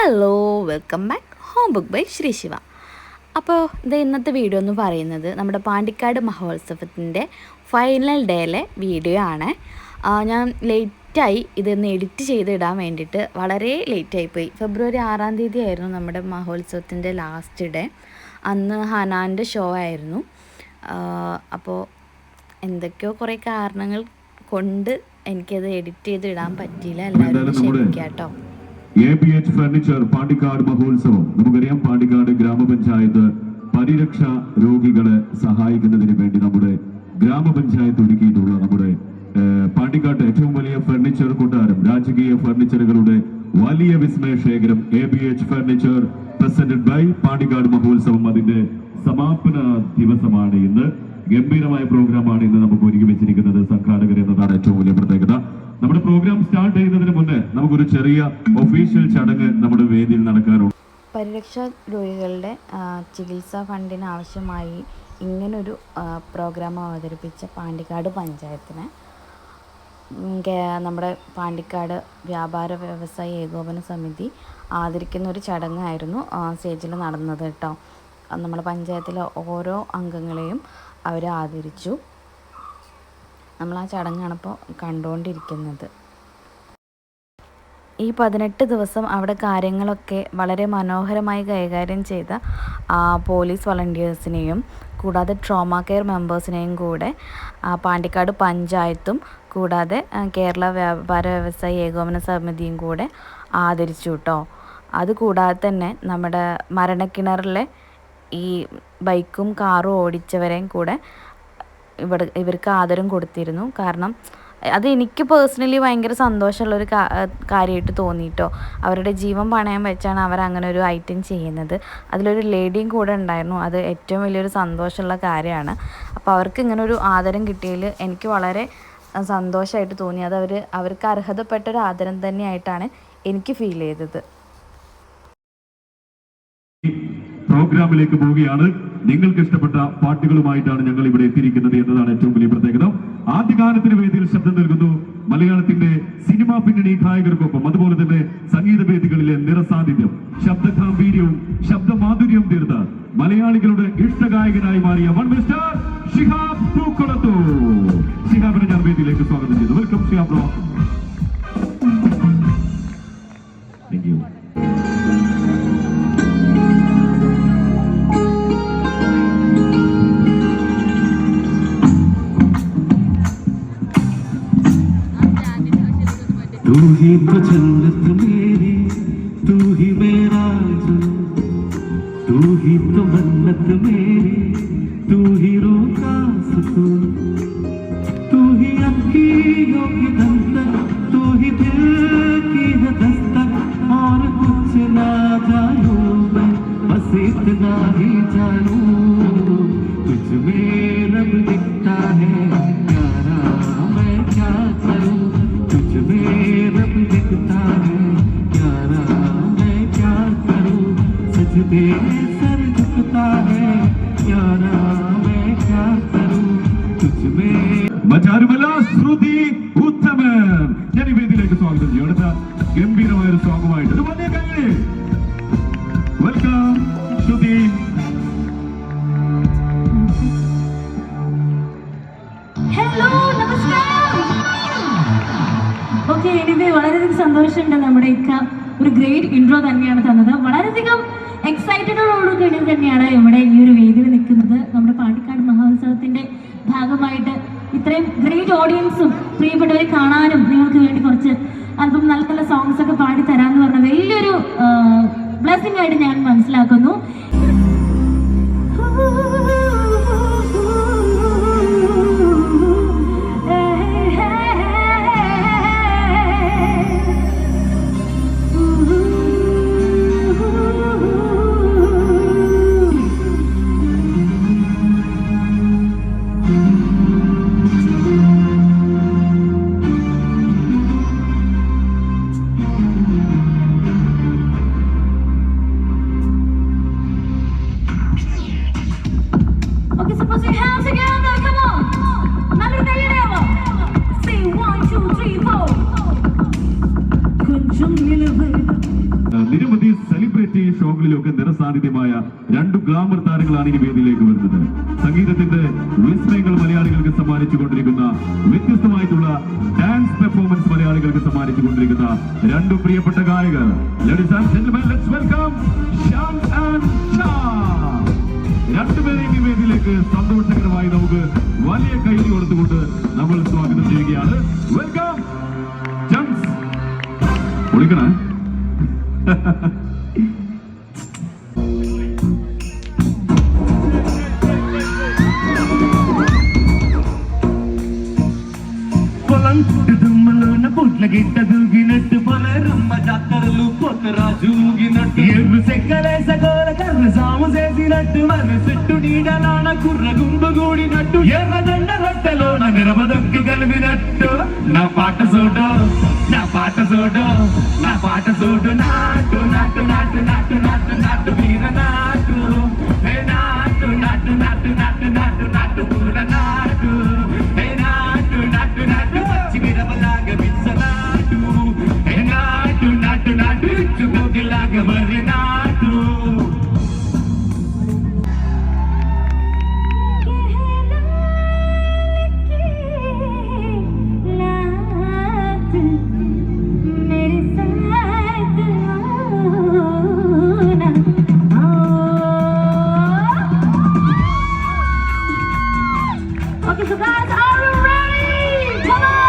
Hello, welcome back home book by Sree Siva. അപ്പോൾ ഇന്നത്തെ video എന്ന് പറയുന്നത് നമ്മുടെ പാണ്ടിക്കാട് മഹോത്സവത്തിൻ്റെ ഫൈനൽ ഡേയിലെ വീഡിയോ ആണ്. ഞാൻ ലേറ്റായി ഇതൊന്ന് എഡിറ്റ് ചെയ്തിടാൻ വേണ്ടിയിട്ട്, വളരെ ലേറ്റായിപ്പോയി. ഫെബ്രുവരി 6-ാം തീയതി ആയിരുന്നു നമ്മുടെ മഹോത്സവത്തിൻ്റെ ലാസ്റ്റ് ഡേ. അന്ന് ഹനാൻ്റെ ഷോ ആയിരുന്നു. അപ്പോൾ എന്തൊക്കെയോ കുറേ കാരണങ്ങൾ കൊണ്ട് എനിക്കത് എഡിറ്റ് ചെയ്തിടാൻ പറ്റിയില്ല. എല്ലാവരും ക്ഷമിക്കാം കേട്ടോ. ABH ഫർണിച്ചർ പാണ്ടിക്കാട് മഹോത്സവം. നമുക്കറിയാം, പാണ്ടിക്കാട് ഗ്രാമപഞ്ചായത്ത് പരിരക്ഷ രോഗികളെ സഹായിക്കുന്നതിന് വേണ്ടി നമ്മുടെ ഗ്രാമപഞ്ചായത്ത് ഒരുക്കിയിട്ടുള്ള നമ്മുടെ പാണ്ടിക്കാട് ഏറ്റവും വലിയ ഫർണിച്ചർ കൊട്ടാരം, രാജകീയ ഫർണിച്ചറുകളുടെ വലിയ വിസ്മയ ശേഖരം ABH furniture presented by Pandikkad മഹോത്സവം. അതിന്റെ സമാപന ദിവസമാണ് ഇന്ന്. ഗംഭീരമായ പ്രോഗ്രാമാണ് ഇന്ന് നമുക്ക് ഒരുക്കി വെച്ചിരിക്കുന്നത് സംഘാടകർ എന്നതാണ് ഏറ്റവും വലിയ പ്രത്യേകത. നമ്മുടെ പ്രോഗ്രാം സ്റ്റാർട്ട് ചെയ്യുന്നതിന് മുന്നേ നമുക്കൊരു ചെറിയ ഒഫീഷ്യൽ ചടങ്ങ് നമ്മുടെ വേദിയിൽ നടക്കാറുണ്ട്. പരിരക്ഷാ രോഗികളുടെ ചികിത്സാ ഫണ്ടിന് ആവശ്യമായി ഇങ്ങനൊരു പ്രോഗ്രാം അവതരിപ്പിച്ച പാണ്ടിക്കാട് പഞ്ചായത്തിന് നമ്മുടെ പാണ്ടിക്കാട് വ്യാപാര വ്യവസായ ഏകോപന സമിതി ആദരിക്കുന്ന ഒരു ചടങ്ങായിരുന്നു സ്റ്റേജിൽ നടന്നത് കേട്ടോ. നമ്മുടെ പഞ്ചായത്തിലെ ഓരോ അംഗങ്ങളെയും അവർ ആദരിച്ചു. നമ്മൾ ആ ചടങ്ങാണിപ്പോൾ കണ്ടുകൊണ്ടിരിക്കുന്നത്. ഈ 18 ദിവസം അവിടെ കാര്യങ്ങളൊക്കെ വളരെ മനോഹരമായി കൈകാര്യം ചെയ്ത പോലീസ് വളണ്ടിയേഴ്സിനെയും കൂടാതെ ട്രോമ കെയർ മെമ്പേഴ്സിനെയും കൂടെ പാണ്ടിക്കാട് പഞ്ചായത്തും കൂടാതെ കേരള വ്യാപാര വ്യവസായ ഏകോപന സമിതിയും കൂടെ ആദരിച്ചു കേട്ടോ. അതുകൂടാതെ തന്നെ നമ്മുടെ മരണക്കിണറിലെ ഈ ബൈക്കും കാറും ഓടിച്ചവരെയും കൂടെ ഇവർക്ക് ആദരം കൊടുത്തിരുന്നു. കാരണം അത് എനിക്ക് പേഴ്സണലി ഭയങ്കര സന്തോഷമുള്ളൊരു കാര്യമായിട്ട് തോന്നിയിട്ടോ. അവരുടെ ജീവൻ പണയം വെച്ചാണ് അവരങ്ങനെ ഒരു ഐറ്റം ചെയ്യുന്നത്. അതിലൊരു ലേഡിയും കൂടെ ഉണ്ടായിരുന്നു. അത് ഏറ്റവും വലിയൊരു സന്തോഷമുള്ള കാര്യമാണ്. അപ്പോൾ അവർക്ക് ഇങ്ങനെ ഒരു ആദരം കിട്ടിയതിൽ എനിക്ക് വളരെ സന്തോഷമായിട്ട് തോന്നി. അത് അവർക്ക് അർഹതപ്പെട്ടൊരു ആദരം തന്നെയായിട്ടാണ് എനിക്ക് ഫീൽ ചെയ്തത്. പ്രോഗ്രാമിലേക്ക് പോവുകയാണ്. നിങ്ങൾക്ക് ഇഷ്ടപ്പെട്ട പാട്ടുകളുമായിട്ടാണ് ഞങ്ങൾ ഇവിടെ എത്തിയിരിക്കുന്നത് എന്നതാണ് ഏറ്റവും വലിയ പ്രത്യേകത. ആദ്യഗാനത്തിന് വേദിയിൽ ശബ്ദം നൽകുന്നു മലയാളത്തിന്റെ സിനിമാ പിന്നണി ഗായകർക്കൊപ്പം അതുപോലെ തന്നെ സംഗീത വേദികളിലെ നിറസാന്നിധ്യം, ശബ്ദഗാംഭീര്യവും ശബ്ദമാധുര്യവും തീർത്ത മലയാളികളുടെ ഇഷ്ടഗായകനായി മാറിയ വൺ മിസ്റ്റർ ഷിഹാബ് പൂക്കുളത്തൂർ. ഷിഹാബിനെ ഞാൻ വേദിയിലേക്ക് സ്വാഗതം ചെയ്തു. Welcome Shihab bro. Thank you. तू ही तो जन्नत मेरी, तू ही मेरा जुनून, तू ही तो मन्नत मेरी, तू ही रूह का सुकून, तू ही अखियों की धड़कन, तू ही दिल की है दस्तक, और कुछ ना जानूं मैं, बस इतना ही जानूं तुझ में रब दिखता है यारा, मैं क्या करूं तुझ में रब दिखता है यारा, मैं क्या करूं सजदे सर झुकता है यारा, मैं क्या करूं तुझ में. മറ്റാരുമല്ല, ശ്രുതി ഉത്തമൻ. ഞാൻ ഈ വേദിയിലേക്ക് സ്വാഗതം ചെയ്യും. അടുത്ത ഗംഭീരമായ ഒരു സോങ്ങുമായിട്ട് ഒരു വലിയ കൈ. വെൽക്കം ശ്രുതി. ഹലോ, നമസ്കാരം. ഓക്കെ, എനിവേ വളരെയധികം സന്തോഷമുണ്ട്. നമ്മുടെ ഇക്ക ഒരു ഗ്രേറ്റ് ഇൻട്രോ തന്നെയാണ് തന്നത്. വളരെയധികം എക്സൈറ്റഡോടുകൂടി തന്നെയാണ് ഇവിടെ ഈ ഒരു വേദിയിൽ നിൽക്കുന്നത്. നമ്മുടെ പാണ്ടിക്കാട് മഹോത്സവത്തിന്റെ ഭാഗമായിട്ട് ഇത്രയും ഗ്രേറ്റ് ഓഡിയൻസും പ്രിയപ്പെട്ടവരെ കാണാനും നിങ്ങൾക്ക് വേണ്ടി കുറച്ച് അല്പം നല്ല നല്ല സോങ്സ് ഒക്കെ പാടി തരാമെന്ന് പറഞ്ഞ വലിയൊരു ബ്ലെസ്സിംഗ് ആയിട്ട് ഞാൻ മനസ്സിലാക്കുന്നു. രണ്ടു ഗ്ലാമർ താരങ്ങളാണ് ഇനി വേദിയിലേക്ക് വരുന്നത്. സംഗീതത്തിന്റെ വിസ്മയങ്ങൾ മലയാളികൾക്ക് സമ്മാനിച്ചുകൊണ്ടിരിക്കുന്ന, വ്യത്യസ്തമായിട്ടുള്ള ഡാൻസ് പെർഫോമൻസ് മലയാളികൾക്ക് സമ്മാനിച്ചുകൊണ്ടിരിക്കുന്ന രണ്ടു പ്രിയപ്പെട്ട ഗായകർ. Ladies and gentlemen, let's welcome Shyam and Shyam. രണ്ടുപേരെയും ഈ വേദിയിലേക്ക് സന്തോഷകരമായി നമുക്ക് വലിയ കൈയ്യടി കൊടുത്തുകൊണ്ട് നമ്മൾ സ്വാഗതം ചെയ്യുകയാണ്. Welcome gems. വിളിക്കണേ. గిట్టదూగినట్టు పొలరమ్మ జాతరలు పొత్తరాజు ఊగినట్టు ఎర్రు సెక్కలేస గోల కర్ర సాము చేసినట్టు మన చెట్టు నీడలాన కుర్ర గుంపు గూడినట్టు ఎర్రదండ రొట్టెలోన నిరవదొక్కి కలిపినట్టు నా పాట చూడు, నా పాట చూడు, నా పాట చూడు. నాటు నాటు నాటు నాటు నాటు నాటు వీర నాటు, నాటు నాటు నాటు నాటు నాటు నాటు పూల నాటు, నాటు నాటు నాటు పచ్చి మిరపలాగా విచ్చనాటు, నాటు నాటు నాటు చుకోగిలాగా వరి నాటు. Okay, so guys, are you ready? Come on!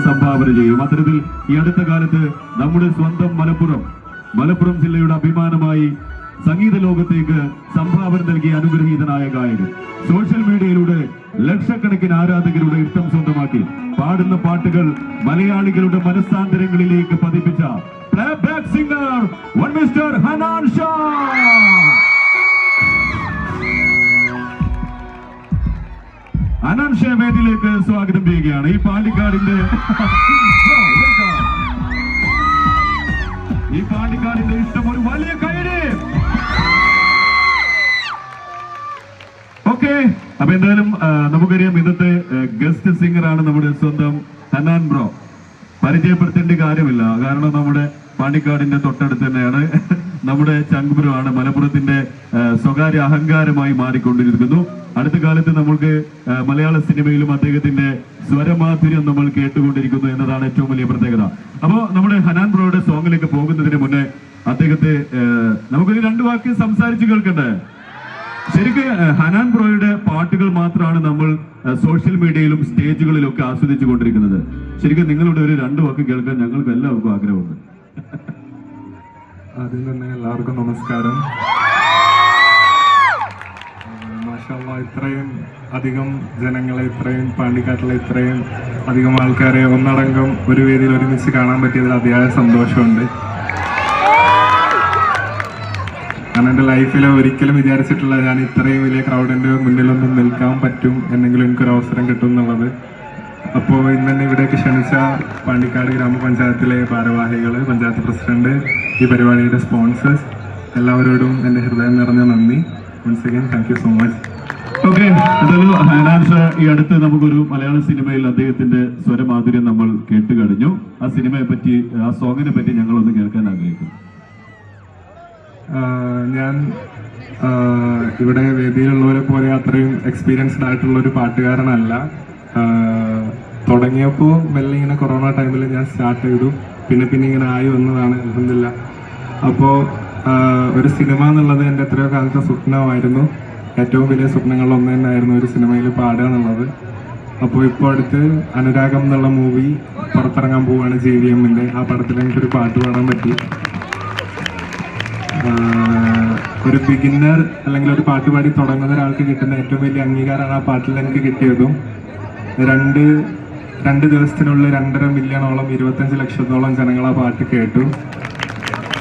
സംഭാവന ചെയ്യും. അത്തരത്തിൽ ഈ അടുത്ത കാലത്ത് നമ്മുടെ സ്വന്തം മലപ്പുറം ജില്ലയുടെ അഭിമാനമായി സംഗീത ലോകത്തേക്ക് സംഭാവന നൽകിയ അനുഗ്രഹീതനായ ഗായകൻ, സോഷ്യൽ മീഡിയയിലൂടെ ലക്ഷക്കണക്കിന് ആരാധകരുടെ ഇഷ്ടം സ്വന്തമാക്കി പാടുന്ന പാട്ടുകൾ മലയാളികളുടെ മനസ്സാന്തരങ്ങളിലേക്ക് പതിപ്പിച്ച പ്ലേബാക്ക് സിംഗർ മിസ്റ്റർ ഹനാൻ ഷാ. അനാൻഷ വേദിയിലേക്ക് സ്വാഗതം ചെയ്യുകയാണ്. ഈ പാണ്ടിക്കാടിന്റെ ഇഷ്ടം ഒരു വലിയ കൈയ്യടി. ഓക്കെ, അപ്പൊ എന്തായാലും നമുക്കറിയാം ഇന്നത്തെ ഗസ്റ്റ് സിംഗർ ആണ് നമ്മുടെ സ്വന്തം ഹനാൻ ബ്രോ. പരിചയപ്പെടുത്തേണ്ട കാര്യമില്ല, കാരണം നമ്മുടെ പാണ്ടിക്കാടിന്റെ തൊട്ടടുത്ത് തന്നെയാണ് നമ്മുടെ ചങ്കുബ്രോ ആണ്. മലപ്പുറത്തിന്റെ സ്വകാര്യ അഹങ്കാരമായി മാറിക്കൊണ്ടിരിക്കുന്നു. അടുത്ത കാലത്ത് നമുക്ക് മലയാള സിനിമയിലും അദ്ദേഹത്തിന്റെ സ്വരമാധുര്യം നമ്മൾ കേട്ടുകൊണ്ടിരിക്കുന്നു എന്നതാണ് ഏറ്റവും വലിയ പ്രത്യേകത. അപ്പോ നമ്മുടെ ഹനാൻ ബ്രോയുടെ സോങ്ങിലേക്ക് പോകുന്നതിന് മുന്നേ അദ്ദേഹത്തെ നമുക്കൊരു രണ്ടു വാക്ക് സംസാരിച്ച് കേൾക്കണ്ടേ? ശരിക്കും ഹനാൻ ബ്രോയുടെ പാട്ടുകൾ മാത്രമാണ് നമ്മൾ സോഷ്യൽ മീഡിയയിലും സ്റ്റേജുകളിലും ഒക്കെ ആസ്വദിച്ചു കൊണ്ടിരിക്കുന്നത്. ശരിക്കും നിങ്ങളുടെ ഒരു രണ്ടു വാക്ക് കേൾക്കാൻ ഞങ്ങൾക്ക് എല്ലാവർക്കും ആഗ്രഹമുണ്ട്. ആദ്യം തന്നെ എല്ലാവർക്കും നമസ്കാരം. മാഷാഅല്ലാഹ്, ഇത്രയും അധികം ജനങ്ങളെ, ഇത്രയും പാണ്ടിക്കാട്ടിലെ ഇത്രയും അധികം ആൾക്കാരെ ഒന്നടങ്കം ഒരു വേദിയിൽ ഒരുമിച്ച് കാണാൻ പറ്റിയതിൽ അതിയായ സന്തോഷമുണ്ട്. ഞാൻ എൻ്റെ ലൈഫിൽ ഒരിക്കലും വിചാരിച്ചിട്ടില്ല ഞാൻ ഇത്രയും വലിയ ക്രൗഡിൻ്റെ മുന്നിലൊന്നും നിൽക്കാൻ പറ്റും, എന്നെങ്കിലും എനിക്കൊരു അവസരം കിട്ടും എന്നുള്ളത്. അപ്പോൾ ഇന്ന് തന്നെ ഇവിടേക്ക് ക്ഷണിച്ച പാണ്ടിക്കാട് ഗ്രാമപഞ്ചായത്തിലെ ഭാരവാഹികൾ, പഞ്ചായത്ത് പ്രസിഡന്റ്, ഈ പരിപാടിയുടെ സ്പോൺസേഴ്സ്, എല്ലാവരോടും എൻ്റെ ഹൃദയം നിറഞ്ഞ നന്ദി. Once again thank you so much. Okay, എന്തായാലും ഹനാൻ ഷാ ഈ അടുത്ത് നമുക്കൊരു മലയാള സിനിമയിൽ അദ്ദേഹത്തിന്റെ സ്വരമാധുര്യം നമ്മൾ കേട്ട് കഴിഞ്ഞു. ആ സിനിമയെ പറ്റി, ആ സോങ്ങിനെ പറ്റി ഞങ്ങളൊന്ന് കേൾക്കാൻ ആഗ്രഹിക്കുന്നു. ഞാൻ ഇവിടെ വേദിയിലുള്ളവരെ പോലെ അത്രയും എക്സ്പീരിയൻസ്ഡ് ആയിട്ടുള്ള ഒരു പാട്ടുകാരനല്ല. തുടങ്ങിയപ്പോൾ മെല്ലെ ഇങ്ങനെ കൊറോണ ടൈമിൽ ഞാൻ സ്റ്റാർട്ട് ചെയ്തു, പിന്നെ ഇങ്ങനെ ആയി വന്നതാണ് അൽഹംദുലില്ലാ. അപ്പോൾ ഒരു സിനിമ എന്നുള്ളത് എൻ്റെ എത്രയോ കാലത്തെ സ്വപ്നമായിരുന്നു. ഏറ്റവും വലിയ സ്വപ്നങ്ങളിൽ ഒന്ന് തന്നെയായിരുന്നു ഒരു സിനിമയിൽ പാടുക എന്നുള്ളത്. അപ്പോൾ ഇപ്പോൾ അടുത്ത് അനുരാഗം എന്നുള്ള മൂവി പുറത്തിറങ്ങാൻ പോവുകയാണ് JVMൻ്റെ. ആ പടത്തിൽ എനിക്കൊരു പാട്ട് പാടാൻ പറ്റി. ഒരു ബിഗിന്നർ അല്ലെങ്കിൽ ഒരു പാട്ട് പാടി തുടങ്ങുന്ന ഒരാൾക്ക് കിട്ടുന്ന ഏറ്റവും വലിയ അംഗീകാരമാണ് ആ പാട്ടിൽ എനിക്ക് കിട്ടിയതും. രണ്ട് ദിവസത്തിനുള്ളിൽ 2.5 മില്യണോളം 25 ലക്ഷത്തോളം ജനങ്ങൾ ആ പാട്ട് കേട്ടു.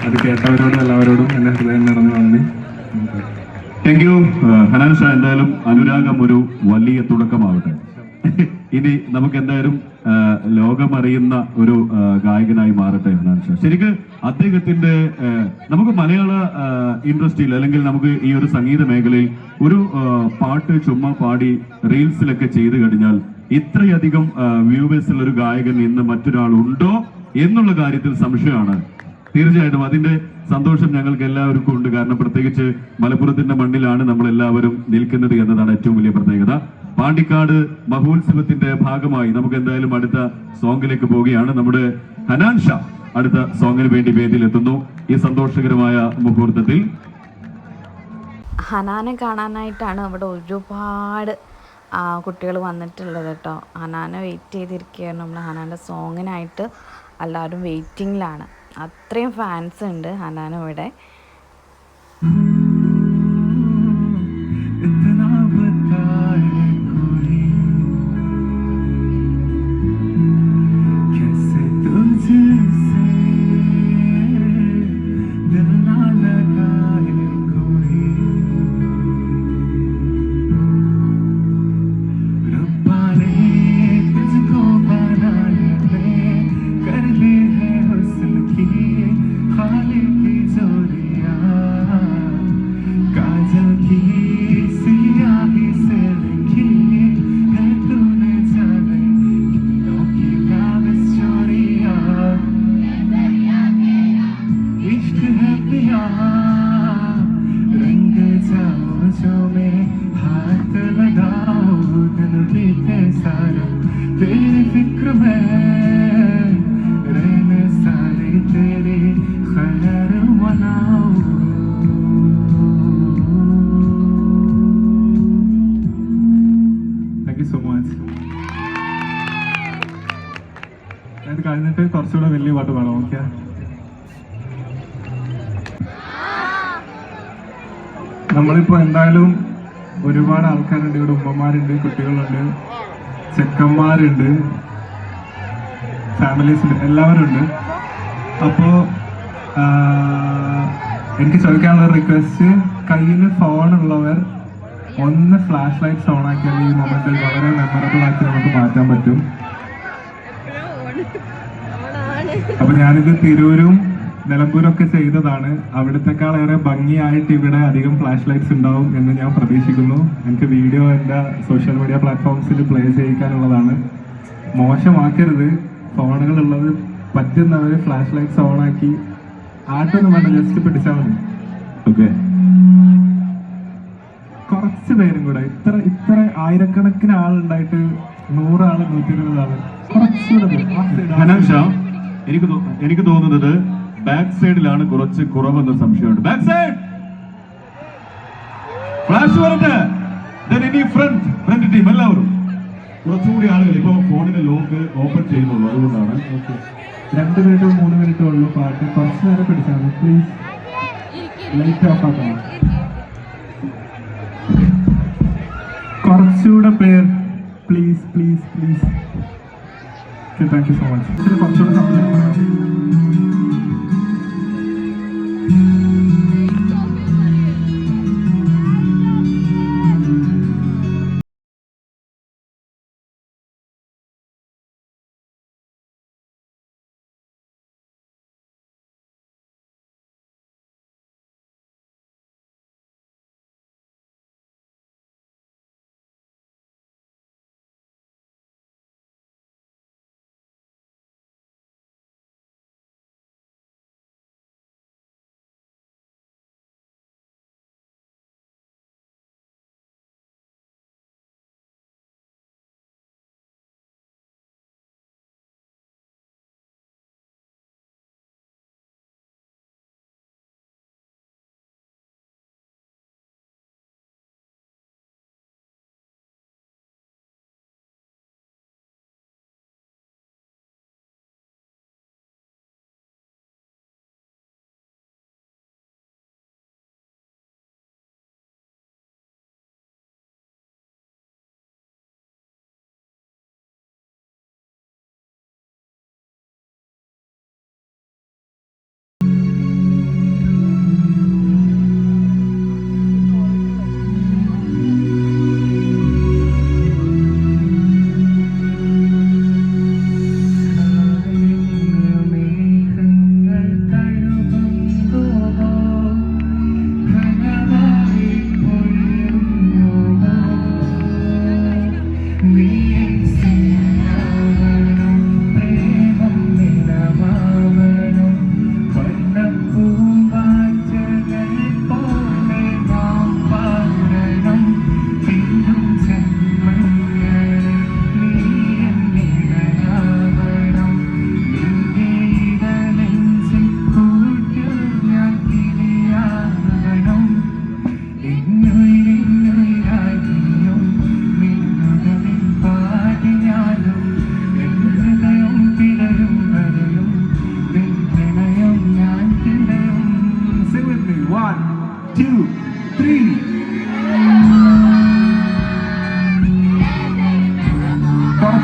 അത് കേട്ടവരോടും എല്ലാവരോടും എൻ്റെ ഹൃദയം നിറഞ്ഞു നന്ദി. താങ്ക് യു ഹനാൻ ഷാ. എന്തായാലും അനുരാഗം ഒരു വലിയ തുടക്കമാവട്ടെ. ഇനി നമുക്ക് എന്തായാലും ലോകമറിയുന്ന ഒരു ഗായകനായി മാറട്ടെ ഹനാൻ ഷാ. ശരിക്ക് അദ്ദേഹത്തിന്റെ നമുക്ക് മലയാള ഇൻഡസ്ട്രിയിൽ അല്ലെങ്കിൽ നമുക്ക് ഈ ഒരു സംഗീത മേഖലയിൽ ഒരു പാട്ട് ചുമ്മാ പാടി റീൽസിലൊക്കെ ചെയ്തു കഴിഞ്ഞാൽ ഇത്രയധികം വ്യൂവേഴ്സുള്ള ഒരു ഗായകൻ ഇന്ന് മറ്റൊരാൾ ഉണ്ടോ എന്നുള്ള കാര്യത്തിൽ സംശയമാണ്. തീർച്ചയായിട്ടും അതിന്റെ സന്തോഷം ഞങ്ങൾക്ക് എല്ലാവർക്കും ഉണ്ട്. കാരണം പ്രത്യേകിച്ച് മലപ്പുറത്തിന്റെ മണ്ണിലാണ് നമ്മൾ എല്ലാവരും നിൽക്കുന്നത് എന്നതാണ് ഏറ്റവും വലിയ പ്രത്യേകത. പാണ്ടിക്കാട് മഹോത്സവത്തിന്റെ ഭാഗമായി നമുക്ക് എന്തായാലും അടുത്ത സോങ്ങിലേക്ക് പോവുകയാണ്. നമ്മുടെ ഹനാൻ ഷാ അടുത്ത സോങ്ങിന് വേണ്ടി വേദിയിലെത്തുന്നു. ഈ സന്തോഷകരമായ മുഹൂർത്തത്തിൽ ഹനാനെ കാണാനായിട്ടാണ് അവിടെ ഒരുപാട് കുട്ടികൾ വന്നിട്ടുള്ളത് കേട്ടോ. ഹനാനെ വെയിറ്റ് ചെയ്തിരിക്കുകയാണ്. നമ്മൾ ഹനാൻ്റെ സോങ്ങിനായിട്ട് എല്ലാവരും വെയിറ്റിങ്ങിലാണ്. അത്രയും ഫാൻസ് ഉണ്ട് ഹനാൻ ഇവിടെ. ഇത് കഴിഞ്ഞിട്ട് കുറച്ചുകൂടെ വലിയ പാട്ട് പാടാം. ഓക്കെ, നമ്മളിപ്പോ എന്തായാലും ഒരുപാട് ആൾക്കാരുണ്ട് ഇവിടെ. ഉമ്മമാരുണ്ട്, കുട്ടികളുണ്ട്, ചെക്കന്മാരുണ്ട്, ഫാമിലീസ് ഉണ്ട്, എല്ലാവരും ഉണ്ട്. അപ്പോൾ എനിക്ക് ചോദിക്കാനുള്ള റിക്വസ്റ്റ്, കയ്യിൽ ഫോണുള്ളവർ ഒന്ന് ഫ്ലാഷ് ലൈറ്റ്സ് ഓൺ ആക്കിയാൽ ഈ മൊമെന്റ് വളരെ മെമ്മറബിൾ ആക്കി നമുക്ക് മാറ്റാൻ പറ്റും. അപ്പൊ ഞാനിത് തിരൂരും നിലമ്പൂരൊക്കെ ചെയ്തതാണ്. അവിടത്തെക്കാളേറെ ഭംഗിയായിട്ട് ഇവിടെ അധികം ഫ്ലാഷ് ലൈറ്റ്സ് ഉണ്ടാവും എന്ന് ഞാൻ പ്രതീക്ഷിക്കുന്നു. എനിക്ക് വീഡിയോ എൻ്റെ സോഷ്യൽ മീഡിയ പ്ലാറ്റ്ഫോംസിൽ പ്ലേ ചെയ്യിക്കാനുള്ളതാണ്. മോശമാക്കരുത്. ഫോണുകളുള്ളത് പറ്റുന്നവർ ഫ്ലാഷ് ലൈറ്റ്സ് ഓൺ ആക്കി ആട്ടൊന്നും വേണ്ട, ജസ്റ്റ് പിടിച്ചാൽ മതി. ഓക്കെ, കുറച്ച് പേരും കൂടെ, ഇത്ര ആയിരക്കണക്കിന് ആളുണ്ടായിട്ട് 100 ആള് 120 ആള് കുറച്ചുകൂടെ. ഹനാൻ ഷാ, എനിക്ക് തോന്നുന്നത് ബാക്ക് സൈഡിലാണ് കുറച്ച് കുറവെന്ന സംശയമുണ്ട്. ബാക്ക് സൈഡ് ഫ്ലാഷ് വരട്ടെ. ഇനി ഫ്രണ്ട് ടീം എല്ലാവരും കുറച്ചുകൂടി ആളുകൾ ഇപ്പൊ ഫോണിന്റെ ലോക്ക് ഓപ്പൺ ചെയ്യുന്നുള്ളൂ, അതുകൊണ്ടാണ്. 2 മിനിറ്റോ 3 മിനിറ്റോ ഉള്ളൂ പാട്ട്. കുറച്ച് നേരം പിടിച്ചാൽ മതി പ്ലീസ്. ലൈറ്റ് ഓഫ് ആക്കണം. കുറച്ചുകൂടെ പേർ please please please. Thank you so much. കുറച്ചുകൂടെ സമയം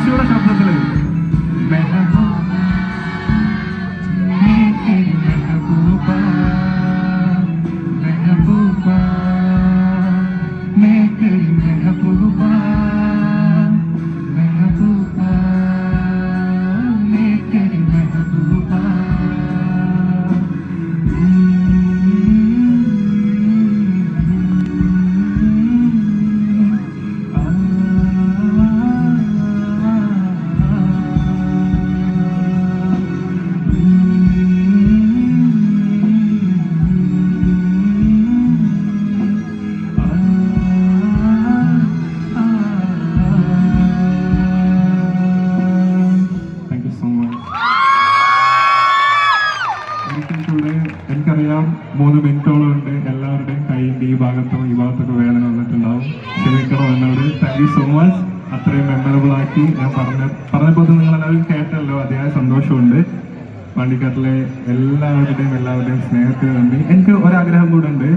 കുറച്ചുകൂടെ ശബ്ദത്തില് എനിക്കറിയാം 3 മിനിറ്റോളം ഉണ്ട്. എല്ലാവരുടെയും കൈയിൻ്റെ ഈ ഭാഗത്തൊക്കെ വേദന വന്നിട്ടുണ്ടാവും. ക്ഷമിക്കണം എന്നോട്. Thank you so much. അത്രയും മെമ്മറബിൾ ആക്കി ഞാൻ പറഞ്ഞപ്പോൾ നിങ്ങളെല്ലാവരും കേട്ടല്ലോ. അതിയായ സന്തോഷമുണ്ട്. പാണ്ടിക്കാട്ടിലെ എല്ലാവരുടെയും സ്നേഹത്തിന് നന്ദി. എനിക്ക് ഒരാഗ്രഹം കൂടെ ഉണ്ട്.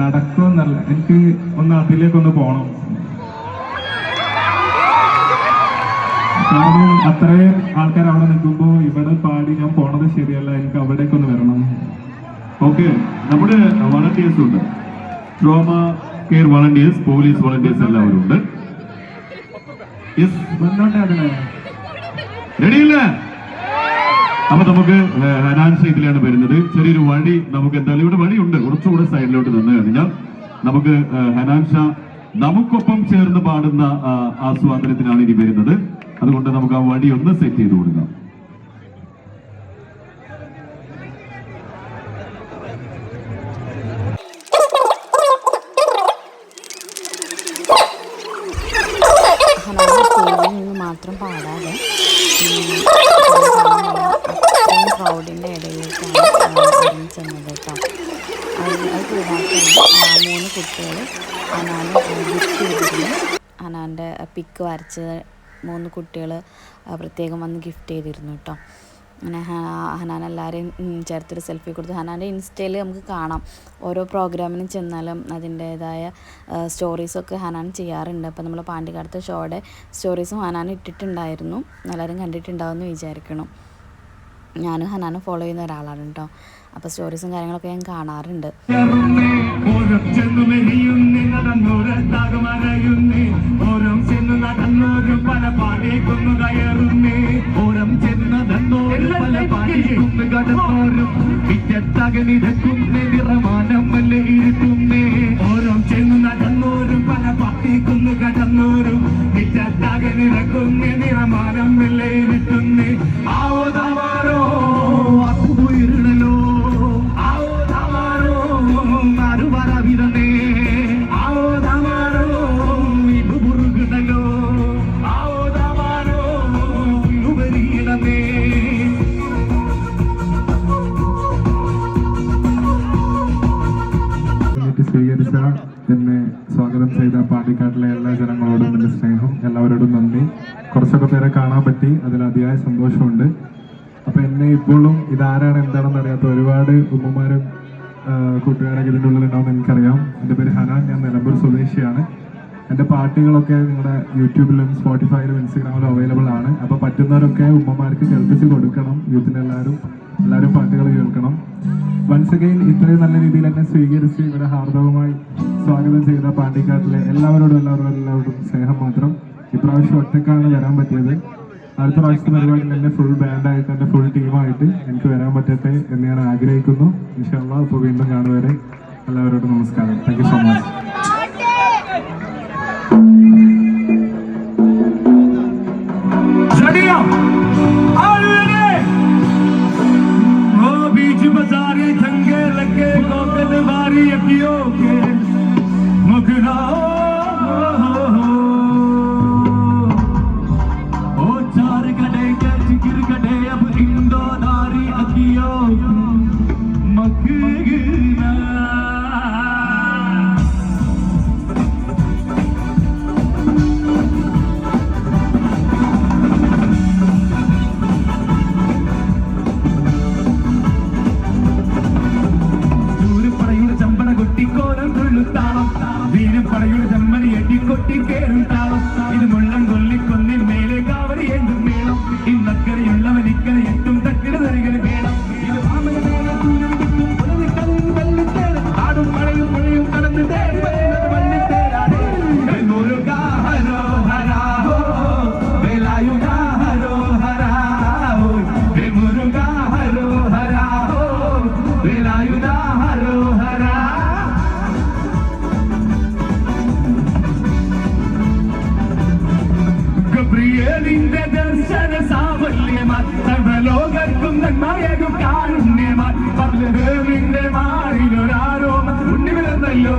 നടക്കുമെന്നല്ല, എനിക്ക് ഒന്ന് അതിലേക്കൊന്ന് പോകണം. കാരണം അത്രയും ആൾക്കാർ അവിടെ നിൽക്കുമ്പോൾ ഇവിടെ പാടി ഞാൻ പോണത് ശരിയല്ല. എനിക്ക് അവിടേക്കൊന്ന് വരണം. ഓക്കെ, നമ്മുടെ വളണ്ടിയേഴ്സ് ഉണ്ട്. Trauma care volunteers, police volunteers എല്ലാവരും ഉണ്ട്. റെഡിയില്ല? അപ്പൊ നമുക്ക് ഹനാൻഷ ഇതിലാണ് വരുന്നത്. ചെറിയൊരു വഴി നമുക്ക് എന്തായാലും ഇവിടെ വഴിയുണ്ട്. കുറച്ചുകൂടെ സൈഡിലോട്ട് നിന്ന് കഴിഞ്ഞാൽ നമുക്ക് ഹനാൻഷ നമുക്കൊപ്പം ചേർന്ന് പാടുന്ന ആസ്വാദനത്തിനാണ് ഇനി വരുന്നത്. അതുകൊണ്ട് നമുക്ക് ആ വഴി ഒന്ന് സെറ്റ് ചെയ്ത് കൊടുക്കാം. മാത്രം പാടാതെ ക്രൗഡിൻ്റെ ഇടയിലേക്കാണ് ചെന്നത് കേട്ടോ. അത് കൂടാതെ 3 കുട്ടികൾ ഹനാന് ഗിഫ്റ്റ് ചെയ്തിരുന്നു. ഹനാൻ്റെ പിക്ക് വരച്ച് 3 കുട്ടികൾ പ്രത്യേകം വന്ന് ഗിഫ്റ്റ് ചെയ്തിരുന്നു കേട്ടോ. അങ്ങനെ ഹനാൻ എല്ലാവരെയും ചേർത്തൊരു സെൽഫി കൊടുത്തു. ഹനാൻ്റെ ഇൻസ്റ്റയിൽ നമുക്ക് കാണാം. ഓരോ പ്രോഗ്രാമിനും ചെന്നാലും അതിൻ്റേതായ സ്റ്റോറീസൊക്കെ ഹനാൻ ചെയ്യാറുണ്ട്. അപ്പോൾ നമ്മൾ പാണ്ടിക്കാടത്തെ ഷോയുടെ സ്റ്റോറീസും ഹനാൻ ഇട്ടിട്ടുണ്ടായിരുന്നു. എല്ലാവരും കണ്ടിട്ടുണ്ടാവുമെന്ന് വിചാരിക്കണം. ഞാനും ഹനാനും ഫോളോ ചെയ്യുന്ന ഒരാളാണ് കേട്ടോ. അപ്പോൾ സ്റ്റോറീസും കാര്യങ്ങളൊക്കെ ഞാൻ കാണാറുണ്ട്. സ്വീകരിച്ച എന്നെ സ്വാഗതം ചെയ്ത പാണ്ടിക്കാട്ടിലെ എല്ലാ ജനങ്ങളോടും എൻ്റെ സ്നേഹം, എല്ലാവരോടും നന്ദി. കുറച്ചൊക്കെ പേരെ കാണാൻ പറ്റി, അതിൽ അതിയായ സന്തോഷമുണ്ട്. അപ്പം എന്നെ ഇപ്പോഴും ഇതാരാണ് എന്താണെന്ന് അറിയാത്ത ഒരുപാട് ഉമ്മമാരും കൂട്ടുകാരൊക്കെ ഇതിൻ്റെ ഉള്ളിലുണ്ടാവുമെന്ന് എനിക്കറിയാം. എൻ്റെ പേര് ഹനാൻ, ഞാൻ നിലമ്പൂർ സ്വദേശിയാണ്. എൻ്റെ പാട്ടുകളൊക്കെ നിങ്ങളുടെ യൂട്യൂബിലും സ്പോട്ടിഫൈയിലും ഇൻസ്റ്റഗ്രാമിലും അവൈലബിൾ ആണ്. അപ്പോൾ പറ്റുന്നവരൊക്കെ ഉമ്മമാർക്ക് കേൾപ്പിച്ച് കൊടുക്കണം. യൂത്തിനെല്ലാവരും പാട്ടുകൾ കേൾക്കണം. വൺസ് അഗൈൻ ഇത്രയും നല്ല രീതിയിൽ എന്നെ സ്വീകരിച്ച് ഇവിടെ ഹാർദവമായി സ്വാഗതം ചെയ്ത പാണ്ടിക്കാട്ടിലെ എല്ലാവരോടും സ്നേഹം മാത്രം. ഇപ്രാവശ്യം ഒറ്റക്കാണ് വരാൻ പറ്റിയത്. അടുത്ത പ്രാവശ്യത്തെ പരിപാടിയിൽ എൻ്റെ ഫുൾ ബാൻഡായിട്ട് എൻ്റെ ഫുൾ ടീമായിട്ട് എനിക്ക് വരാൻ പറ്റട്ടെ എന്ന് ഞാൻ ആഗ്രഹിക്കുന്നു. ഇൻഷാ അല്ലാഹ്. അപ്പോൾ വീണ്ടും കാണുവരെ എല്ലാവരോടും നമസ്കാരം. Thank you so much. കാരുണ്യമായി ബത്ലഹേമിന്റെ മാറിലൊരാരോമ ഉണ്ണി പിറന്നല്ലോ.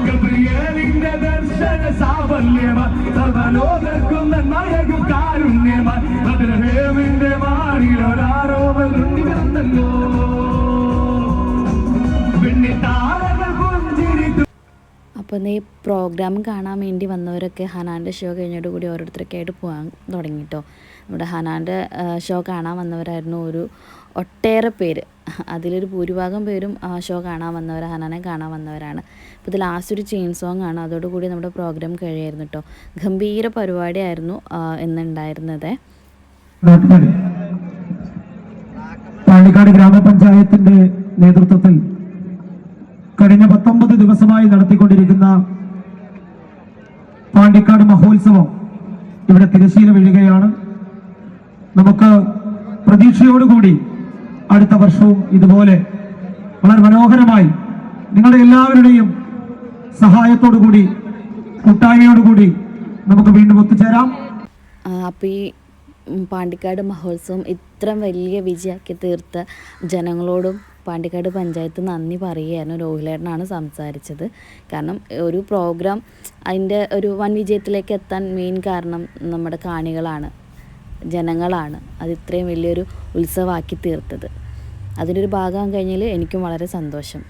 ഗബ്രിയേലിന്റെ ദർശന സാഫല്യമായി സർവലോകർക്കും നന്മയകും കാരുണ്യമായി ബത്ലഹേമിന്റെ മാറിലൊരാരോമ ഉണ്ണി പിറന്നല്ലോ. വെണ്ണിത്താരകൾ പുഞ്ചിരി. അപ്പോൾ ഈ പ്രോഗ്രാം കാണാൻ വേണ്ടി വന്നവരൊക്കെ ഹനാൻ്റെ ഷോ കഴിഞ്ഞോടുകൂടി ഓരോരുത്തരൊക്കെ ആയിട്ട് പോകാൻ തുടങ്ങി കേട്ടോ. നമ്മുടെ ഹനാൻ്റെ ഷോ കാണാൻ വന്നവരായിരുന്നു ഒരു ഒട്ടേറെ പേര്. അതിലൊരു ഭൂരിഭാഗം പേരും ഷോ കാണാൻ വന്നവർ, ഹനാനെ കാണാൻ വന്നവരാണ്. അപ്പോൾ ഇത് ലാസ്റ്റ് ഒരു ചെയിൻ സോങ് ആണ്. അതോടുകൂടി നമ്മുടെ പ്രോഗ്രാം കഴിയായിരുന്നു കേട്ടോ. ഗംഭീര പരിപാടിയായിരുന്നു ഇന്നുണ്ടായിരുന്നത്. പാണ്ടിക്കാട് ഗ്രാമപഞ്ചായത്തിന്റെ നേതൃത്വത്തിൽ കഴിഞ്ഞ 19 ദിവസമായി നടത്തിക്കൊണ്ടിരിക്കുന്ന പാണ്ടിക്കാട് മഹോത്സവം ഇവിടെ തിരശ്ശീല വീഴുകയാണ്. നമുക്ക് പ്രതീക്ഷയോടുകൂടി അടുത്ത വർഷവും ഇതുപോലെ വളരെ മനോഹരമായി നിങ്ങളുടെ എല്ലാവരുടെയും സഹായത്തോടുകൂടി കൂട്ടായ്മയോടുകൂടി നമുക്ക് വീണ്ടും ഒത്തുചേരാം. അപ്പോൾ ഈ പാണ്ടിക്കാട് മഹോത്സവം ഇത്ര വലിയ വിജയമാക്കി തീർത്ത ജനങ്ങളോടും പാണ്ടിക്കാട് പഞ്ചായത്ത് നന്ദി പറയുകയായിരുന്നു. രോഹിലേട്ടനാണ് സംസാരിച്ചത്. കാരണം ഒരു പ്രോഗ്രാം അതിൻ്റെ ഒരു വൻ വിജയത്തിലേക്ക് എത്താൻ മെയിൻ കാരണം നമ്മുടെ കാണികളാണ്, ജനങ്ങളാണ്. അത് ഇത്രയും വലിയൊരു ഉത്സവമാക്കി തീർത്തത്. അതിൻ്റെ ഒരു ഭാഗം കഴിഞ്ഞതിൽ എനിക്കും വളരെ സന്തോഷം.